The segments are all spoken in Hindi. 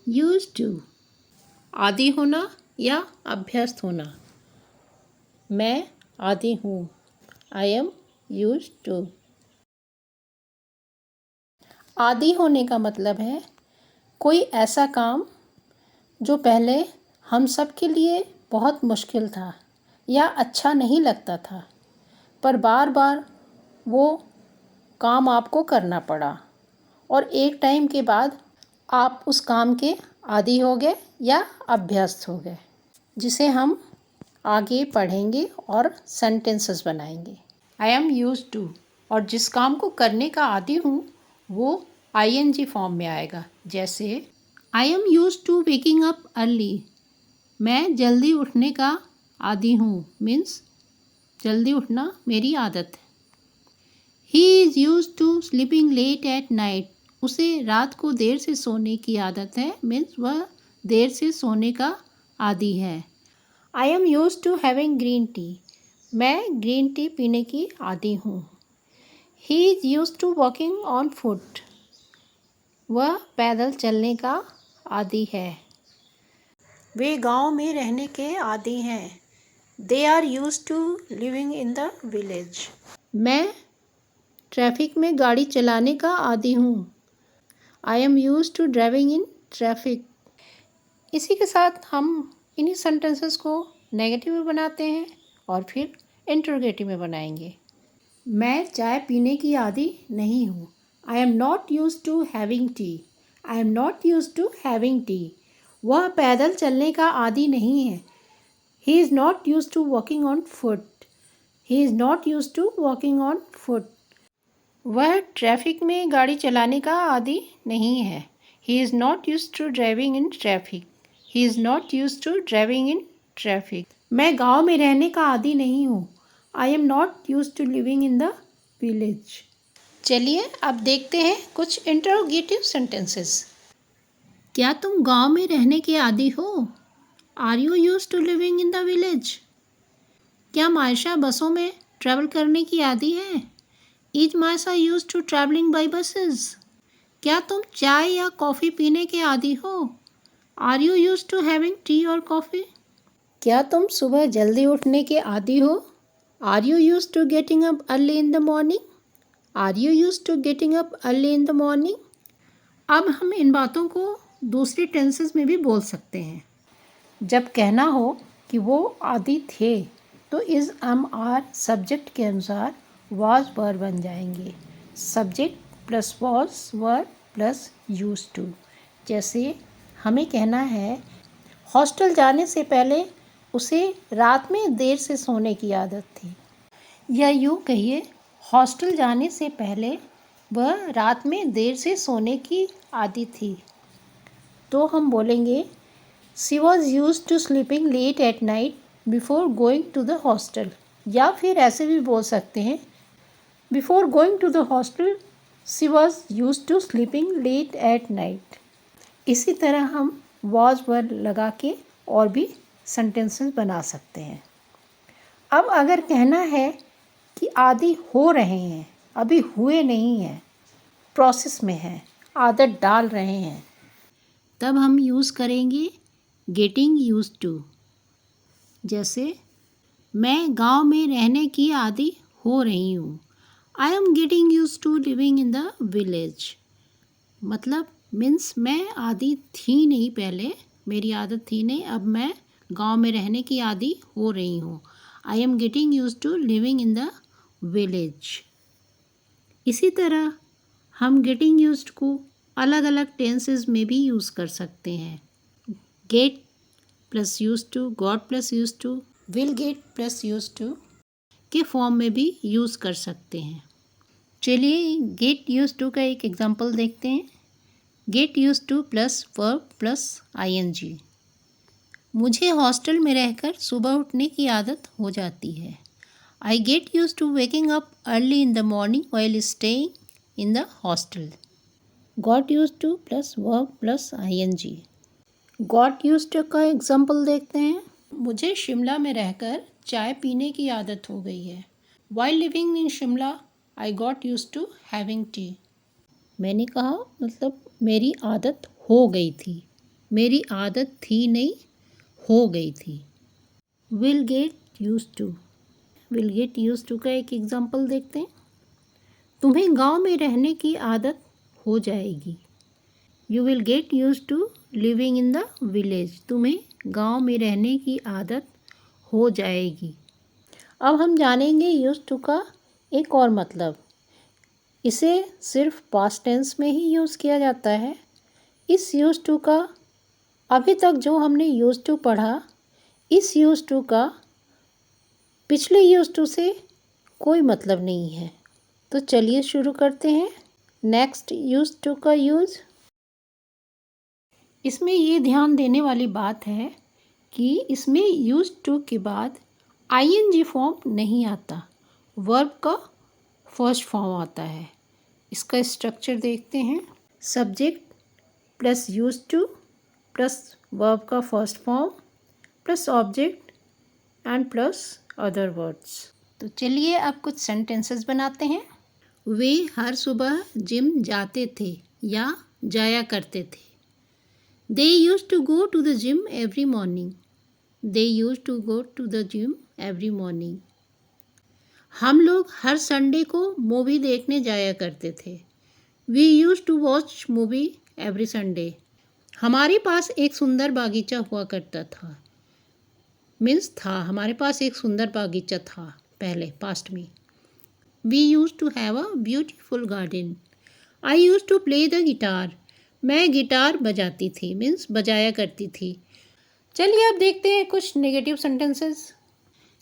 यूज टू, आदी होना या अभ्यस्त होना। मैं आदी हूँ, आई एम यूज टू। आदी होने का मतलब है कोई ऐसा काम जो पहले हम सब के लिए बहुत मुश्किल था या अच्छा नहीं लगता था, पर बार बार वो काम आपको करना पड़ा और एक टाइम के बाद आप उस काम के आदी हो गए या अभ्यस्त हो गए, जिसे हम आगे पढ़ेंगे और सेंटेंसेस बनाएंगे। आई एम यूज टू, और जिस काम को करने का आदी हूँ वो आईएनजी फॉर्म में आएगा। जैसे I am use to waking up early, मैं जल्दी उठने का आदी हूँ, मीन्स जल्दी उठना मेरी आदत है। He is use to sleeping late at night, उसे रात को देर से सोने की आदत है, मीन्स वह देर से सोने का आदी है। I am use to having green tea, मैं ग्रीन टी पीने की आदी हूँ। He is use to walking on foot, वह पैदल चलने का आदी है। वे गांव में रहने के आदी हैं। They are use to living in the village, मैं ट्रैफिक में गाड़ी चलाने का आदी हूँ। I am use to driving in traffic. इसी के साथ हम इन्हीं सेंटेंसेस को नेगेटिव में बनाते हैं और फिर इंटरोगेटिव में बनाएंगे। मैं चाय पीने की आदी नहीं हूँ। I am not use to having tea, I am not use to having tea. वह पैदल चलने का आदी नहीं है। He is not use to walking on foot, he is not use to walking on foot. वह ट्रैफिक में गाड़ी चलाने का आदी नहीं है। He is not use to driving in traffic, he is not use to driving in traffic. मैं गांव में रहने का आदी नहीं हूँ। I am not use to living in the village. चलिए अब देखते हैं कुछ इंटरोगेटिव सेंटेंसेस। क्या तुम गांव में रहने के आदी हो? Are you use to living in the village? क्या मायशा बसों में ट्रैवल करने की आदी है? Is Maisha use to travelling by buses? क्या तुम चाय या कॉफ़ी पीने के आदी हो? Are you use to having tea और कॉफ़ी? क्या तुम सुबह जल्दी उठने के आदी हो? Are you use to getting up early in the morning? Are you use to getting up early in the morning? अब हम इन बातों को दूसरी टेंसेस में भी बोल सकते हैं। जब कहना हो कि वो आदी थे तो इज़ एम आर सब्जेक्ट के अनुसार वाज वर बन जाएंगे। Subject plus was were plus use to. जैसे हमें कहना है हॉस्टल जाने से पहले उसे रात में देर से सोने की आदत थी, या यूँ कहिए हॉस्टल जाने से पहले वह रात में देर से सोने की आदी थी। तो हम बोलेंगे she was use to sleeping late at night before going to the hostel, या फिर ऐसे भी बोल सकते हैं before going to the hostel she was use to sleeping late at night. इसी तरह हम वॉज वर लगा के और भी सेंटेंसेस बना सकते हैं। अब अगर कहना है कि आदी हो रहे हैं, अभी हुए नहीं हैं, प्रोसेस में हैं, आदत डाल रहे हैं, तब हम यूज़ करेंगे गेटिंग यूज टू। जैसे मैं गांव में रहने की आदी हो रही हूँ। I am getting use to living in the village. मतलब मीन्स मैं आदी थी नहीं, पहले मेरी आदत थी नहीं, अब मैं गांव में रहने की आदी हो रही हूँ। I am getting use to living in the village. इसी तरह हम गेटिंग यूज्ड को अलग अलग टेंसेस में भी यूज़ कर सकते हैं। Get plus use to, got plus use to, will get plus use to के फॉर्म में भी यूज़ कर सकते हैं। चलिए गेट यूज टू का एक एग्जांपल देखते हैं। Get used to plus verb plus ING. मुझे हॉस्टल में रहकर सुबह उठने की आदत हो जाती है। I get used to waking up early in the morning while staying in the hostel. Got used to plus verb plus ING. Got used to का एग्जांपल देखते हैं। मुझे शिमला में रहकर चाय पीने की आदत हो गई है। While living in Shimla I got used to having tea. मैंने कहा मतलब मेरी आदत हो गई थी। मेरी आदत थी नहीं, हो गई थी। Will get used to. Will get used to का एक एग्जाम्पल देखते हैं। तुम्हें गांव में रहने की आदत हो जाएगी। You will get used to living in the village. तुम्हें गांव में रहने की आदत हो जाएगी। अब हम जानेंगे यूज टू का एक और मतलब। इसे सिर्फ पास्ट टेंस में ही यूज़ किया जाता है। इस यूज टू का अभी तक जो हमने यूज टू पढ़ा, इस यूज टू का पिछले यूज टू से कोई मतलब नहीं है। तो चलिए शुरू करते हैं। नेक्स्ट यूज टू का यूज़। इसमें ये ध्यान देने वाली बात है कि इसमें यूज टू के बाद आईएनजी फॉर्म नहीं आता, वर्ब का फर्स्ट फॉर्म आता है। इसका स्ट्रक्चर देखते हैं। Subject plus use to plus verb का first form plus object and plus other words. तो चलिए अब कुछ सेंटेंसेस बनाते हैं। वे हर सुबह जिम जाते थे या जाया करते थे। They used to go to the gym every morning. They used to go to the gym every morning. हम लोग हर संडे को मूवी देखने जाया करते थे। We used to watch movie every Sunday. हमारे पास एक सुंदर बागीचा हुआ करता था। मीन्स था, हमारे पास एक सुंदर बागीचा था पहले, पास्ट में। We used to have a beautiful garden. I used to play the guitar. मैं गिटार बजाती थी, मीन्स बजाया करती थी। चलिए अब देखते हैं कुछ नेगेटिव सेंटेंसेस।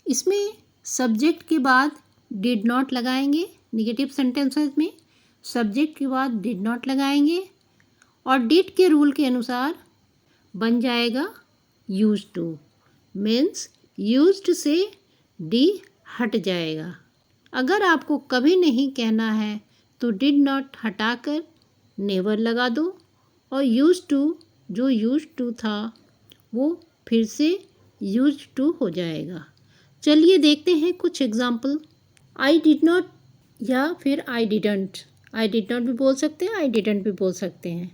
इसमें सब्जेक्ट के बाद डिड नॉट लगाएंगे। नेगेटिव सेंटेंसेस में सब्जेक्ट के बाद डिड नॉट लगाएंगे और डिड के रूल के अनुसार बन जाएगा यूज टू। मीन्स यूज्ड से डी हट जाएगा। अगर आपको कभी नहीं कहना है तो डिड नॉट हटाकर नेवर लगा दो और यूज टू, जो यूज टू था वो फिर से यूज टू हो जाएगा। चलिए देखते हैं कुछ एग्जाम्पल। आई डिड नॉट या फिर I didn't. I did not भी बोल सकते हैं, आई डिडंट भी बोल सकते हैं।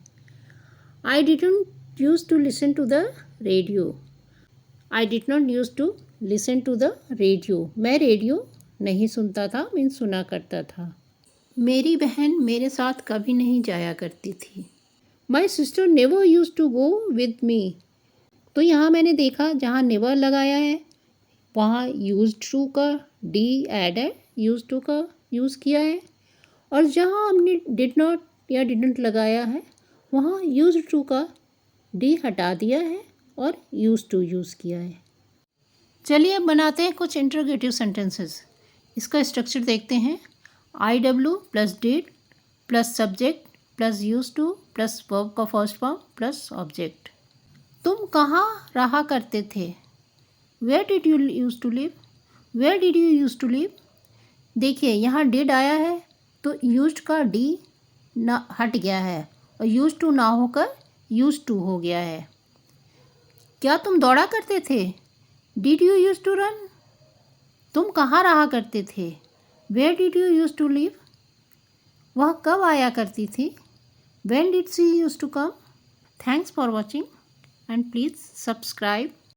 I didn't use to listen to the radio. I did not use to listen to the radio. मैं रेडियो नहीं सुनता था, मीन्स सुना करता था। मेरी बहन मेरे साथ कभी नहीं जाया करती थी। My sister never used to go with me. तो यहाँ मैंने देखा जहाँ नेवर लगाया है वहाँ यूज टू का डी ऐड है, यूज टू का यूज़ किया है। और जहाँ हमने डिड नॉट या डिडंट लगाया है वहाँ यूज टू का डी हटा दिया है और यूज टू यूज़ किया है। चलिए अब बनाते हैं कुछ इंटरोगेटिव सेंटेंसेस। इसका स्ट्रक्चर देखते हैं। I W plus did plus subject plus use to plus verb का फर्स्ट फॉर्म प्लस ऑब्जेक्ट। तुम कहाँ रहा करते थे? Where did you use to live? Where did you use to live? देखिए यहाँ डिड आया है तो यूज्ड का डी ना हट गया है और यूज टू ना होकर यूज टू हो गया है। क्या तुम दौड़ा करते थे? Did you use to run? तुम कहाँ रहा करते थे? Where did you use to live? वह कब आया करती थी? When did she used to come? Thanks for watching and please subscribe